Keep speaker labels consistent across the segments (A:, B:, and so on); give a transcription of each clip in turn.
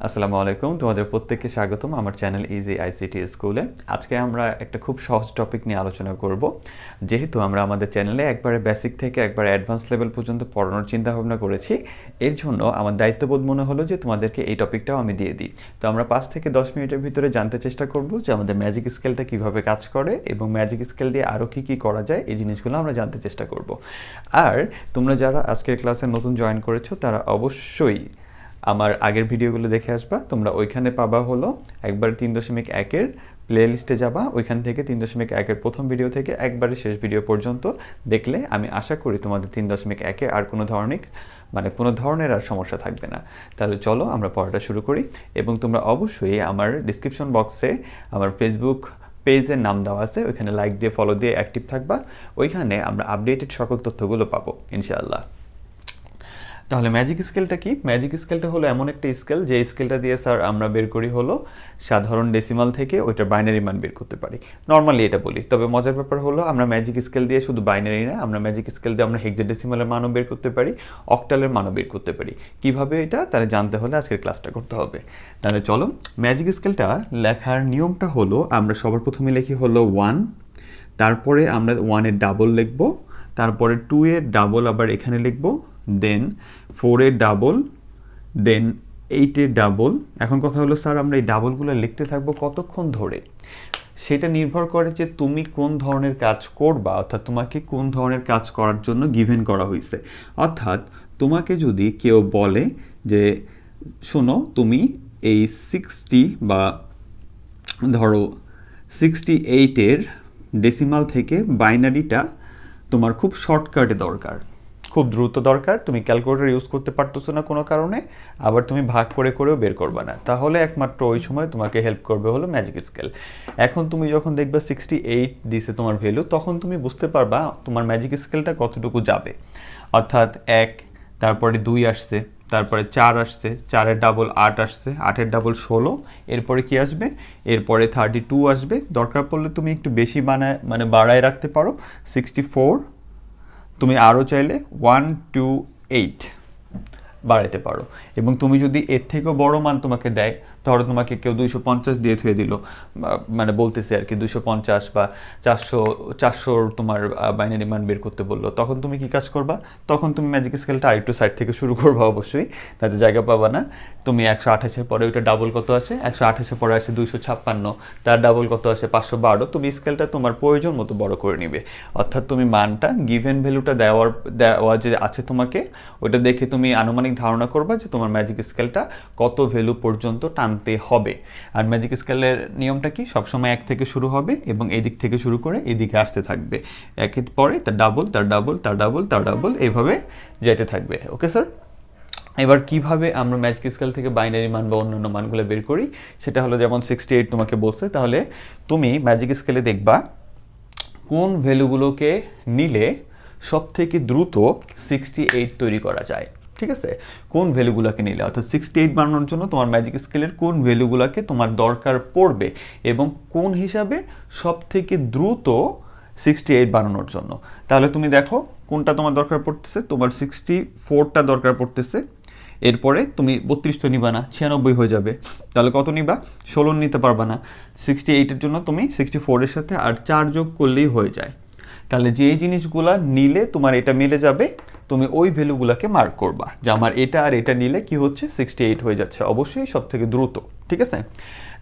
A: আসসালামু আলাইকুম, তোমাদের প্রত্যেককে স্বাগতম আমার চ্যানেল ইজি আইসিটি স্কুলে। আজকে আমরা একটা খুব সহজ টপিক নিয়ে আলোচনা করব। যেহেতু আমরা আমাদের চ্যানেলে একবারে বেসিক থেকে একবারে অ্যাডভান্স লেভেল পর্যন্ত পড়ানোর চিন্তা ভাবনা করেছি, এর জন্য আমার দায়িত্ববোধ মনে হলো যে তোমাদেরকে এই টপিকটাও আমি দিয়ে দিই। তো আমরা 5 থেকে 10 মিনিটের ভিতরে জানতে চেষ্টা করব যে আমাদের ম্যাজিক স্কেলটা কীভাবে কাজ করে এবং ম্যাজিক স্কেল দিয়ে আরও কী করা যায়, এই জিনিসগুলো আমরা জানতে চেষ্টা করব। আর তোমরা যারা আজকের ক্লাসে নতুন জয়েন করেছো তারা অবশ্যই আমার আগের ভিডিওগুলো দেখে আসবা। তোমরা ওইখানে পাবা হলো একবারে 3.1-এর প্লে লিস্টে যাবা, ওইখান থেকে 3.1-এর প্রথম ভিডিও থেকে একবারে শেষ ভিডিও পর্যন্ত দেখলে আমি আশা করি তোমাদের 3.1-এ আর কোনো ধরনের আর সমস্যা থাকবে না। তাহলে চলো আমরা পড়াটা শুরু করি। এবং তোমরা অবশ্যই আমার ডিসক্রিপশন বক্সে আমার ফেসবুক পেজের নাম দেওয়া আছে, ওইখানে লাইক দিয়ে ফলো দিয়ে অ্যাক্টিভ থাকবা। ওইখানে আমরা আপডেটেড সকল তথ্যগুলো পাবো ইনশাআল্লাহ। তাহলে ম্যাজিক স্কেলটা কি? ম্যাজিক স্কেলটা হলো এমন একটা স্কেল যে স্কেলটা দিয়ে স্যার আমরা বের করি হলো সাধারণ ডেসিমাল থেকে ওইটার বাইনারি মান বের করতে পারি। নর্মালি এটা বলি, তবে মজার ব্যাপার হলো আমরা ম্যাজিক স্কেল দিয়ে শুধু বাইনারি না, আমরা ম্যাজিক স্কেল দিয়ে আমরা হেক্সাডেসিমালের মানও বের করতে পারি, অক্টালের মানও বের করতে পারি। কিভাবে এটা তাহলে জানতে হলে আজকের ক্লাসটা করতে হবে। তাহলে চলো, ম্যাজিক স্কেলটা লেখার নিয়মটা হলো আমরা সবার প্রথমে লিখি হলো 1, তারপরে আমরা 1-এর ডাবল লিখব, তারপরে 2-এর ডাবল আবার এখানে লিখব, দেন 4-এর ডাবল, দেন 8-এর ডাবল। এখন কথা হলো স্যার আমরা এই ডাবলগুলো লিখতে থাকবো কতক্ষণ ধরে? সেটা নির্ভর করে যে তুমি কোন ধরনের কাজ করবা, অর্থাৎ তোমাকে কোন ধরনের কাজ করার জন্য গিভেন করা হয়েছে। অর্থাৎ তোমাকে যদি কেউ বলে যে শোনো তুমি এই 60 বা ধরো 68-এর ডেসিমাল থেকে বাইনারিটা তোমার খুব শর্টকাটে দরকার, খুব দ্রুত দরকার, তুমি ক্যালকুলেটর ইউজ করতে পারতেছো না কোনো কারণে, আবার তুমি ভাগ করেও বের করবে না, তাহলে একমাত্র ওই সময় তোমাকে হেল্প করবে হলো ম্যাজিক স্কেল। এখন তুমি যখন দেখবে 68 দিছে তোমার ভ্যালু, তখন তুমি বুঝতে পারবা তোমার ম্যাজিক স্কেলটা কতটুকু যাবে। অর্থাৎ 1, তারপরে 2 আসছে, তারপরে 4 আসছে, 4-এর ডাবল 8 আসছে, 8-এর ডাবল 16, এরপরে কি আসবে? এরপরে 32 আসবে। দরকার পড়লে তুমি একটু বেশি বাড়ায় রাখতে পারো 64, তুমি আরও চাইলে 128 বাড়াইতে পারো। এবং তুমি যদি এর থেকেও বড় মান তোমাকে দেয়, ধরো তোমাকে কেউ 250 দিয়ে থুয়ে দিল, বলতেছে আর কি 250 বা 400 তোমার বাইনারি মান বের করতে বললো, তখন তুমি কি কাজ করবা? তখন তুমি ম্যাজিক স্কেলটা আরেকটু সাইড থেকে শুরু করবা, অবশ্যই তাতে জায়গা পাবা না। তুমি 128-এর পরে ওইটা ডাবল কত আসে? 128-এর পরে আসে 256, তার ডাবল কত আসে? 512। তুমি স্কেলটা তোমার প্রয়োজন মতো বড় করে নিবে। অর্থাৎ তুমি মানটা গিভেন ভ্যালুটা দেওয়া যে আছে তোমাকে, ওইটা দেখে তুমি আনুমানিক ধারণা করবা যে তোমার ম্যাজিক স্কেলটা কত ভ্যালু পর্যন্ত টানতে হবে। আর ম্যাজিক স্কেলের নিয়মটা কি? সবসময় 1 থেকে শুরু হবে এবং এই দিক থেকে শুরু করে এদিকে আসতে থাকবে, একের পরে তার ডাবল, তার ডাবল, তার ডাবল, তার ডাবল, এইভাবে যেতে থাকবে। ওকে স্যার, এবার কিভাবে আমরা ম্যাজিক স্কেল থেকে বাইনারি মান বা অন্যান্য মানগুলো বের করি সেটা হলো, যেমন 68 তোমাকে বলছে, তাহলে তুমি ম্যাজিক স্কেলে দেখবা কোন ভ্যালুগুলোকে নিলে সব থেকে দ্রুত 68 তৈরি করা যায়। ঠিক আছে, কোন ভ্যালুগুলোকে নিলে, অর্থাৎ 68 বানানোর জন্য তোমার ম্যাজিক স্কেলের কোন ভ্যালুগুলোকে তোমার দরকার পড়বে এবং কোন হিসাবে সব থেকে দ্রুত 68 বানানোর জন্য। তাহলে তুমি দেখো কোনটা তোমার দরকার পড়তেছে। তোমার 64টা দরকার পড়তেছে, এরপরে তুমি 32 তো নিবা না, 96 হয়ে যাবে। তাহলে কত নিবা? 16 নিতে পারবা না। 68-এর জন্য তুমি 64-এর সাথে আর 4 যোগ করলেই হয়ে যায়। তাহলে যেই জিনিসগুলা নিলে তোমার এটা মিলে যাবে, তুমি ওই ভ্যালুগুলোকে মার্ক করবা যে আমার এটা আর এটা নিলে কি হচ্ছে 68 হয়ে যাচ্ছে, অবশ্যই সব থেকে দ্রুত। ঠিক আছে,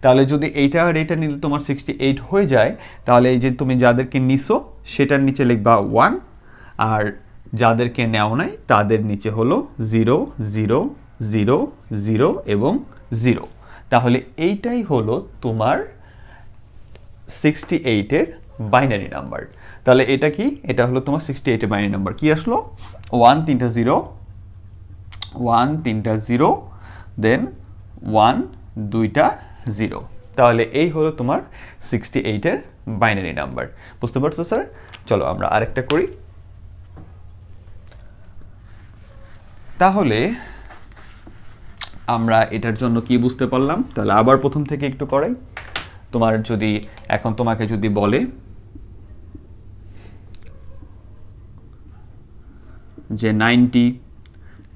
A: তাহলে যদি এইটা আর এটা নিলে তোমার 68 হয়ে যায়, তাহলে এই যে তুমি যাদেরকে নিছো সেটার নিচে লিখবা 1, আর যাদেরকে নেও নাই তাদের নিচে হলো 0, 0, 0, 0 এবং 0। তাহলে এইটাই হলো তোমার 68-এর বাইনারি নাম্বার। তাহলে এটা কি? এটা হলো তোমার 68-এর বাইনারি নাম্বার। কি আসলো? 1 3টা 0, 1 3টা 0, দেন 1 2টা 0। তাহলে এই হলো তোমার 68-এর বাইনারি নাম্বার। বুঝতে পারছো স্যার? চলো আমরা আরেকটা করি। তাহলে আমরা এটার জন্য কি বুঝতে পারলাম? তাহলে আবার প্রথম থেকে একটু করাই। তোমাকে যদি বলে যে 90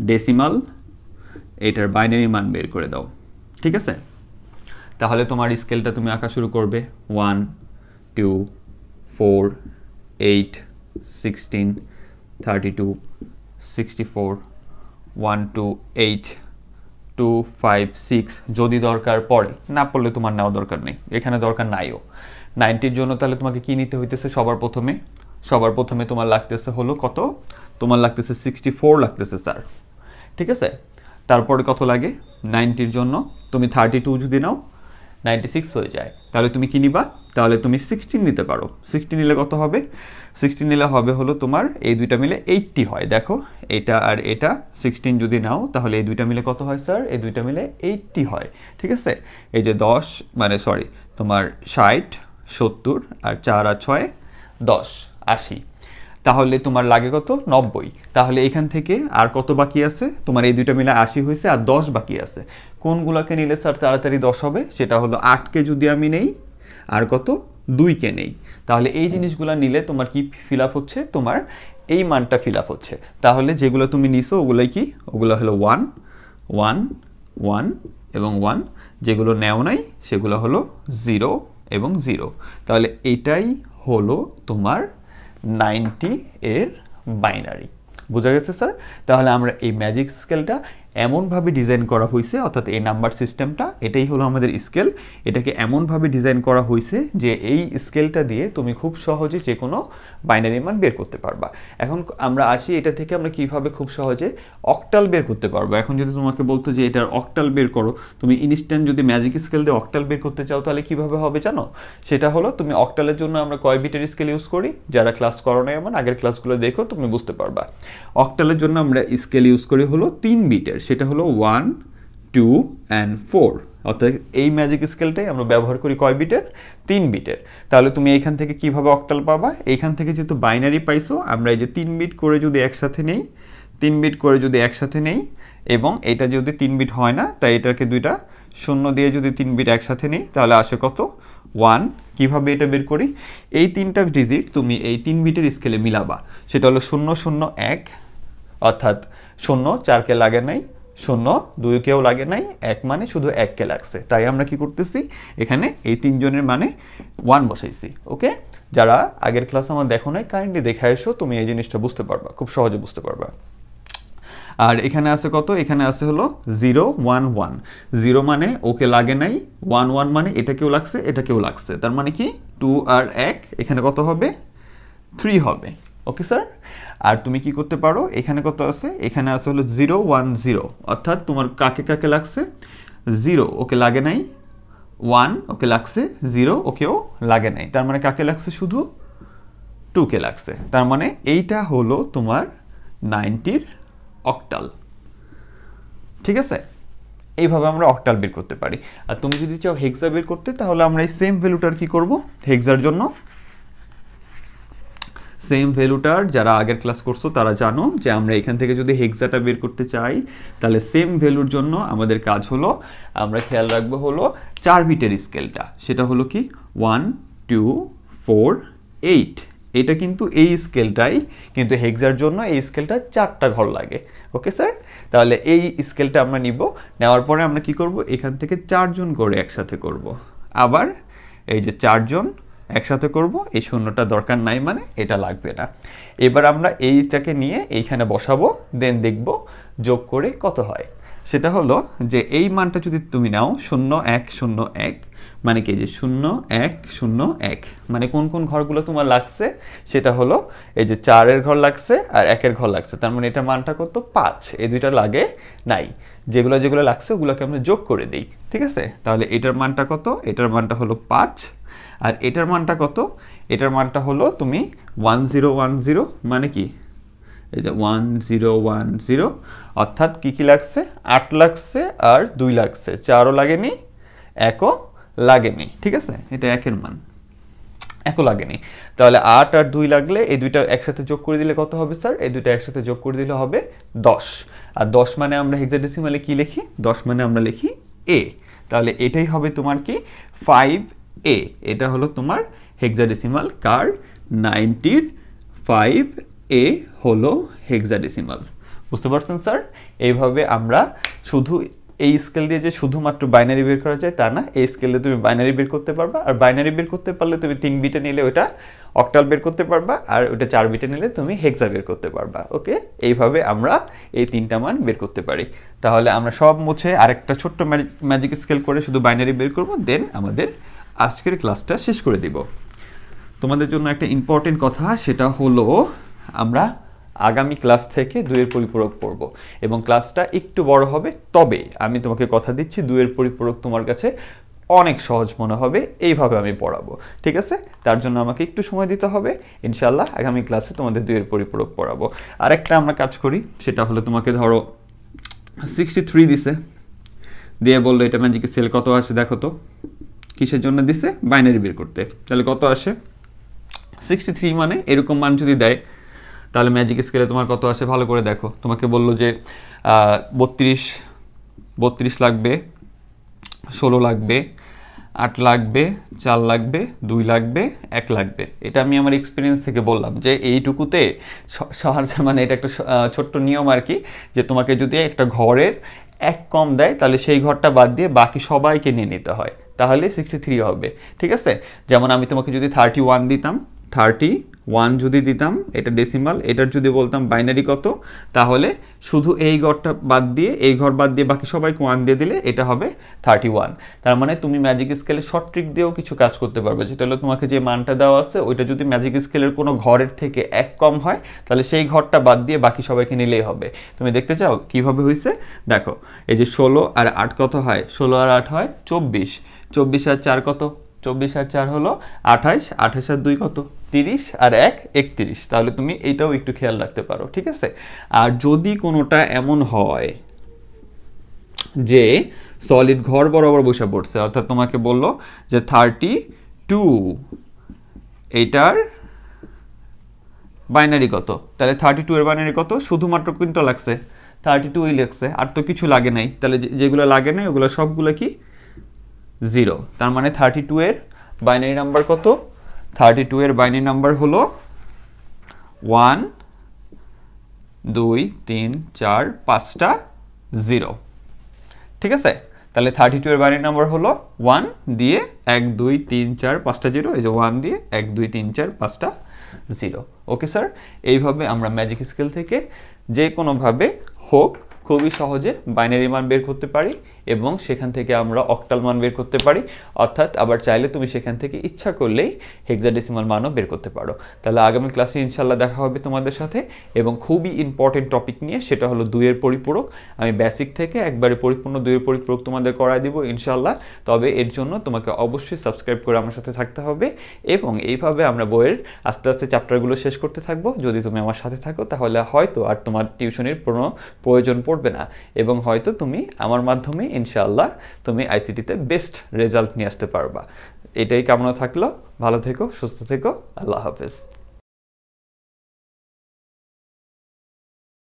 A: ডেসিমাল এটার বাইনারি মান বের করে দাও। ঠিক আছে, তাহলে তোমার স্কেলটা তুমি আঁকা শুরু করবে 1 2 4 8 16 32 64 1 2 8 2 5 6 যদি দরকার পড়ে, না পড়লে তোমার নেওয়া দরকার নেই, এখানে দরকার নাইও। 90 জন্য তাহলে তোমাকে কি নিতে হইতেছে? সবার প্রথমে তোমার লাগতেছে হলো কত? তোমার লাগতেছে 64 লাগতেছে স্যার। ঠিক আছে, তারপরে কত লাগে 90 জন্য? তুমি 32 যদি নাও 96 হয়ে যায়, তাহলে তুমি কি নিবা? তাহলে তুমি 16 নিতে পারো। 16 নিলে কত হবে? 16 নিলে হবে হলো তোমার এই দুইটা মিলে 80 হয়। দেখো এটা আর এটা 16 যদি নাও তাহলে এই দুইটা মিলে কত হয় স্যার? এই দুইটা মিলে 80 হয়। ঠিক আছে, এই যে 10 মানে সরি তোমার 60 70 আর 4 আর 6 10 80, তাহলে তোমার লাগে কত? 90। তাহলে এখান থেকে আর কত বাকি আছে? তোমার এই দুইটা মিলে 80 হয়েছে আর 10 বাকি আছে। কোনগুলোকে নিলে স্যার তাড়াতাড়ি 10 হবে? সেটা হলো 8কে যদি আমি নেই আর কত 2কে নেই, তাহলে এই জিনিসগুলো নিলে তোমার কি ফিল আপ হচ্ছে? তোমার এই মানটা ফিল আপ হচ্ছে। তাহলে যেগুলো তুমি নিছো ওগুলোই কি? ওগুলো হলো 1 1 1 এবং 1। যেগুলো নেও নাই সেগুলো হলো 0 এবং 0। তাহলে এটাই হলো তোমার 90 এর বাইনারি। বোঝা গেছে স্যার? তাহলে আমরা এই ম্যাজিক স্কেলটা এমনভাবে ডিজাইন করা হয়েছে, অর্থাৎ এই নাম্বার সিস্টেমটা এটাই হলো আমাদের স্কেল। এটাকে এমনভাবে ডিজাইন করা হয়েছে যে এই স্কেলটা দিয়ে তুমি খুব সহজে যে কোনো বাইনারি মান বের করতে পারবা। এখন আমরা আসি এটা থেকে আমরা কিভাবে খুব সহজে অক্টাল বের করতে পারবো। এখন যদি তোমাকে বলতো যে এটার অক্টাল বের করো, তুমি ইনস্ট্যান্ট যদি ম্যাজিক স্কেল দিয়ে অক্টাল বের করতে চাও তাহলে কিভাবে হবে জানো? সেটা হলো তুমি অক্টালের জন্য আমরা কয় বিটের স্কেল ইউজ করি? যারা ক্লাস করো না এমন আগের ক্লাসগুলো দেখো তুমি বুঝতে পারবা। অক্টালের জন্য আমরা স্কেল ইউজ করি হলো 3 বিটের, সেটা হলো 1 2 and 4। অর্থাৎ এই ম্যাজিক স্কেলটাই আমরা ব্যবহার করি কয় বিটের? 3 বিটের। তাহলে তুমি এইখান থেকে কিভাবে অক্টাল পাবা? এইখান থেকে যেহেতু বাইনারি পাইছো, আমরা এই যে 3 বিট করে যদি একসাথে নেই, 3 বিট করে যদি একসাথে নেই এবং এটা যদি 3 বিট হয় না তাই এটাকে দুইটা শূন্য দিয়ে যদি 3 বিট একসাথে নেই তাহলে আসে কত? 1। কিভাবে এটা বের করি? এই 3টা ডিজিট তুমি এই 3 বিটের স্কেলে মিলাবা, সেটা হলো 0 0 1, অর্থাৎ 0 4কে লাগে নাই, 0 2কেও লাগে নাই, 1 মানে শুধু 1কে লাগছে। তাই আমরা কি করতেছি? এখানে এই 3 জনের মানে 1 বসাইছি। ওকে, যারা আগের ক্লাস আমার দেখো নাই কাইন্ডলি দেখে এসো, তুমি এই জিনিসটা বুঝতে পারবা, খুব সহজে বুঝতে পারবা। আর এখানে আছে কত? এখানে আছে হলো 0 1 1। 0 মানে ওকে লাগে নাই, 1 1 মানে এটাকেও লাগছে এটাকেও লাগছে, তার মানে কি 2 আর 1 এখানে কত হবে? 3 হবে। ওকে স্যার, আর তুমি কি করতে পারো? এখানে কত আছে? এখানে আছে হলো 0 1 0, অর্থাৎ তোমার কাকে কাকে লাগছে? 0 ওকে লাগে নাই, 1 ওকে লাগছে, 0 ওকেও লাগে নাই, তার মানে কাকে লাগছে? শুধু 2কে লাগছে। তার মানে এইটা হলো তোমার 90 অক্টাল। ঠিক আছে, এইভাবে আমরা অক্টাল বের করতে পারি। আর তুমি যদি চাও হেক্সা বের করতে তাহলে আমরা এই সেম ভ্যালুটার কি করব? হেক্সার জন্য সেম ভ্যালুটার যারা আগের ক্লাস করছো তারা জানো যে আমরা এখান থেকে যদি হেক্সাটা বের করতে চাই তাহলে সেম ভ্যালুর জন্য আমাদের কাজ হলো আমরা খেয়াল রাখবো হলো 4 বিটের স্কেলটা, সেটা হলো কি 1 2 4 8। এটা কিন্তু এই স্কেলটাই, কিন্তু হেক্সার জন্য এই স্কেলটা 4টা ঘর লাগে। ওকে স্যার, তাহলে এই স্কেলটা আমরা নিব, নেওয়ার পরে আমরা কি করব? এখান থেকে 4 জন করে একসাথে করব, আবার এই যে 4 জন একসাথে করব, এই শূন্যটা দরকার নাই মানে এটা লাগবে না। এবার আমরা এইটাকে নিয়ে এইখানে বসাবো, দেন দেখব যোগ করে কত হয়। সেটা হলো যে এই মানটা যদি তুমি নাও 0 1 0 1, মানে কি যে 0 1 0 1, মানে কোন কোন ঘরগুলো তোমার লাগছে? সেটা হলো এই যে 4 এর ঘর লাগছে আর 1 এর ঘর লাগছে, তার মানে এটার মানটা কত? 5। এই দুইটা লাগে নাই, যেগুলো যেগুলো লাগছে ওগুলোকে আমরা যোগ করে দিই। ঠিক আছে, তাহলে এটার মানটা কত? এটার মানটা হলো 5। আর এটার মানটা কত? এটার মানটা হলো তুমি 1010, মানে কি এই যে 1010, অর্থাৎ কি কি লাগছে? 8 লাগছে আর 2 লাগছে, 4ও লাগেনি 1ও লাগেনি। ঠিক আছে, এটা 1 এর মান, 1ও লাগেনি। তাহলে 8 আর 2 লাগলে এই দুইটা একসাথে যোগ করে দিলে কত হবে স্যার? এই দুইটা একসাথে যোগ করে দিলে হবে 10। আর 10 মানে আমরা হেক্সাডেসিমালে কি লিখি? 10 মানে আমরা লিখি a। তাহলে এটাই হবে তোমার কি 5a। এটা হলো তোমার হেক্সাডেসিমাল কার 90 5 এ হলো হেক্সাডেসিমাল। বুঝতে পারছেন স্যার? এইভাবে আমরা শুধু এই স্কেল দিয়ে যে শুধুমাত্র বাইনারি বের করা যায় তা না, এই স্কেলে তুমি বাইনারি বের করতে পারবা, আর বাইনারি বের করতে পারলে তুমি 3 বিটে নিলে ওটা অক্টাল বের করতে পারবা, আর ওটা 4 বিটে নিলে তুমি হেক্সা বের করতে পারবা। ওকে, এইভাবে আমরা এই 3টা মান বের করতে পারি। তাহলে আমরা সব মুছে আরেকটা ছোট্ট ম্যাজিক স্কেল করে শুধু বাইনারি বের করব, দেন আমাদের আজকের ক্লাসটা শেষ করে দিব। তোমাদের জন্য একটা ইম্পর্টেন্ট কথা, সেটা হলো আমরা আগামী ক্লাস থেকে 2-এর পরিপূরক পড়ব এবং ক্লাসটা একটু বড় হবে, তবে আমি তোমাকে কথা দিচ্ছি 2-এর পরিপূরক তোমার কাছে অনেক সহজ মনে হবে এইভাবে আমি পড়াবো। ঠিক আছে? তার জন্য আমাকে একটু সময় দিতে হবে। ইনশাল্লাহ আগামী ক্লাসে তোমাদের 2-এর পরিপূরক পড়াবো। আরেকটা আমরা কাজ করি, সেটা হলো তোমাকে ধরো 63 দিছে, দিয়ে বললো এটা ম্যাজিক স্কেল কত আসে দেখো তো। কিসের জন্য দিছে? বাইনারি বের করতে। তাহলে কত আসে? 63 মানে এরকম মান যদি দেয় তাহলে ম্যাজিক স্কেলে তোমার কত আসে ভালো করে দেখো। তোমাকে বললো যে 32 লাগবে, 16 লাগবে, 8 লাগবে, 4 লাগবে, 2 লাগবে, 1 লাগবে। এটা আমি আমার এক্সপিরিয়েন্স থেকে বললাম যে এইটুকুতে মানে এটা একটা ছোট্ট নিয়ম আর কি, যে তোমাকে যদি একটা ঘরের 1 কম দেয় তাহলে সেই ঘরটা বাদ দিয়ে বাকি সবাইকে নিয়ে নিতে হয়, তাহলে 63 হবে। ঠিক আছে? যেমন আমি তোমাকে যদি 31 দিতাম, 31 যদি দিতাম, এটা ডেসিমাল, এটার যদি বলতাম বাইনারি কত, তাহলে শুধু এই ঘরটা বাদ দিয়ে এই ঘর বাদ দিয়ে বাকি সবাইকে 1 দিয়ে দিলে এটা হবে 31। তার মানে তুমি ম্যাজিক স্কেলে শর্ট ট্রিক দিয়েও কিছু কাজ করতে পারবে, যেটা হলো তোমাকে যে মানটা দেওয়া আছে ওইটা যদি ম্যাজিক স্কেলের কোনো ঘরের থেকে 1 কম হয় তাহলে সেই ঘরটা বাদ দিয়ে বাকি সবাইকে নিলেই হবে। তুমি দেখতে চাও কিভাবে হয়েছে? দেখো, এই যে 16 আর 8 কত হয়? 16 আর 8 হয় 24, 24 আর 4 কত? 24 আর 4 হলো 28, 28 আর 2 কত? 30, আর 1 31। তাহলে তুমি এইটাও একটু খেয়াল রাখতে পারো। ঠিক আছে? আর যদি কোনোটা এমন হয় যে সলিড ঘর বরাবর বসে পড়ছে, অর্থাৎ তোমাকে বললো যে 32 এইটার বাইনারি কত, তাহলে 32 এর বাইনারি কত? শুধুমাত্র কোনটা লাগছে? 32ই লাগছে, আর তো কিছু লাগে নাই। তাহলে যেগুলো লাগে নাই ওগুলো সবগুলো কি? 0। তার মানে 32 এর বাইনারি নাম্বার কত? 32 এর বাইনারি নাম্বার হলো 1 2 3 4 5টা 0। ঠিক আছে? তাহলে 32 এর বাইনারি নাম্বার হলো 1 দিয়ে 1 2 3 4 5টা 0, এই যে 1 দিয়ে 1 2 3 4 5টা 0। ওকে স্যার, এইভাবে আমরা ম্যাজিক স্কেল থেকে যে কোনোভাবে হোক খুবই সহজে বাইনারি মান বের করতে পারি এবং সেখান থেকে আমরা অক্টাল মান বের করতে পারি, অর্থাৎ আবার চাইলে তুমি সেখান থেকে ইচ্ছা করলেই হেক্সাডেসিমাল মানও বের করতে পারো। তাহলে আগামী ক্লাসে ইনশাল্লাহ দেখা হবে তোমাদের সাথে এবং খুবই ইম্পর্টেন্ট টপিক নিয়ে, সেটা হলো 2-এর পরিপূরক। আমি বেসিক থেকে একবারে পরিপূর্ণ 2-এর পরিপূরক তোমাদের করায় দিব ইনশাল্লাহ। তবে এর জন্য তোমাকে অবশ্যই সাবস্ক্রাইব করে আমার সাথে থাকতে হবে এবং এইভাবে আমরা বইয়ের আস্তে আস্তে চ্যাপ্টারগুলো শেষ করতে থাকবো। যদি তুমি আমার সাথে থাকো তাহলে হয়তো আর তোমার টিউশনের কোনো প্রয়োজন পড়বে না এবং হয়তো তুমি আমার মাধ্যমে ইনশাআল্লাহ তুমি আইসিটিতে বেস্ট রেজাল্ট নিয়ে আসতে পারবা। এটাই কামনা থাকলো। ভালো থেকো, সুস্থ থেকো। আল্লাহ হাফেজ।